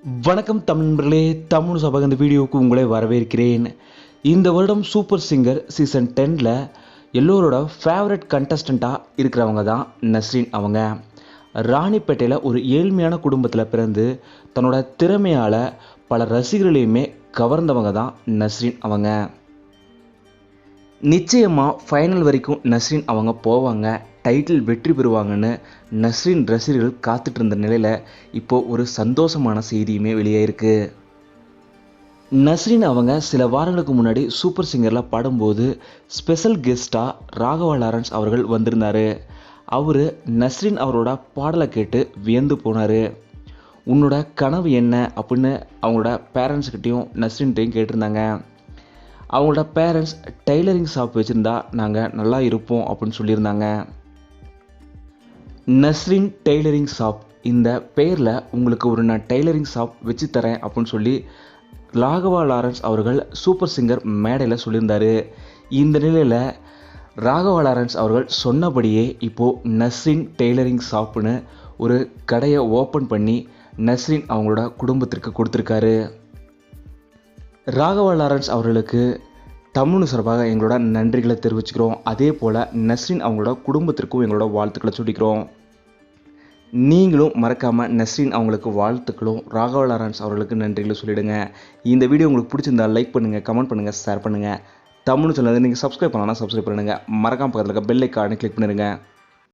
வணக்கம் தமிழர்களே, தமிழ் சபக இந்த வீடியோவுக்கு உங்களை வரவேற்கிறேன். இந்த வருடம் சூப்பர் சிங்கர் சீசன் 10ல் எல்லோரோட ஃபேவரட் கண்டஸ்டண்ட்டாக இருக்கிறவங்க தான் நஸ்ரின். அவங்க ராணிப்பேட்டையில் ஒரு ஏழ்மையான குடும்பத்தில் பிறந்து தன்னோட திறமையால் பல ரசிகர்களையுமே கவர்ந்தவங்க தான் நஸ்ரின். அவங்க நிச்சயமாக ஃபைனல் வரைக்கும் நஸ்ரின் அவங்க போவாங்க, டைட்டில் வெற்றி பெறுவாங்கன்னு நஸ்ரின் ரசிகர்கள் காத்துட்டு இருந்த நிலையில் இப்போது ஒரு சந்தோஷமான செய்தியுமே வெளியாயிருக்கு. நஸ்ரின் அவங்க சில வாரங்களுக்கு முன்னாடி சூப்பர் சிங்கரில் பாடும்போது ஸ்பெஷல் கெஸ்ட்டாக ராகவா லாரன்ஸ் அவர்கள் வந்திருந்தார். அவர் நஸ்ரின் அவரோட பாடலை கேட்டு வியந்து போனார். உன்னோட கனவு என்ன அப்படின்னு அவங்களோட பேரண்ட்ஸ்கிட்டையும் நஸ்ரின்கிட்டையும் கேட்டிருந்தாங்க. அவங்களோட பேரண்ட்ஸ் டெய்லரிங் ஷாப் வச்சுருந்தா நாங்கள் நல்லா இருப்போம் அப்படின்னு சொல்லியிருந்தாங்க. நஸ்ரின் டெய்லரிங் ஷாப், இந்த பெயரில் உங்களுக்கு ஒரு நான் டெய்லரிங் ஷாப் வச்சு தரேன் அப்படின்னு சொல்லி ராகவா லாரன்ஸ் அவர்கள் சூப்பர் சிங்கர் மேடையில் சொல்லியிருந்தார். இந்த நிலையில் ராகவா லாரன்ஸ் அவர்கள் சொன்னபடியே இப்போது நஸ்ரின் டெய்லரிங் ஷாப்புன்னு ஒரு கடையை ஓப்பன் பண்ணி நஸ்ரின் அவங்களோட குடும்பத்திற்கு கொடுத்துருக்காரு. ராகவா லாரன்ஸ் அவர்களுக்கு தமிழ் சார்பாக எங்களோட நன்றிகளை தெரிவிச்சுக்கிறோம். அதே போல் நஸ்ரின் அவங்களோட குடும்பத்திற்கும் எங்களோட வாழ்த்துக்களை சொல்லிக்கிறோம். நீங்களும் மறக்காமல் நஸ்ரின் அவங்களுக்கு வாழ்த்துக்களும் ராகவா லாரன்ஸ் அவர்களுக்கு நன்றிகளை சொல்லிவிடுங்க. இந்த வீடியோ உங்களுக்கு பிடிச்சிருந்தால் லைக் பண்ணுங்கள், கமெண்ட் பண்ணுங்கள், ஷேர் பண்ணுங்கள். தமிழ் சேனலை நீங்கள் சப்ஸ்கிரைப் பண்ணலாம், சப்ஸ்கிரைப் பண்ணுங்கள். மறக்காமல் பக்கத்தில் இருக்க பெல் ஐக்கானை கிளிக் பண்ணிடுங்க.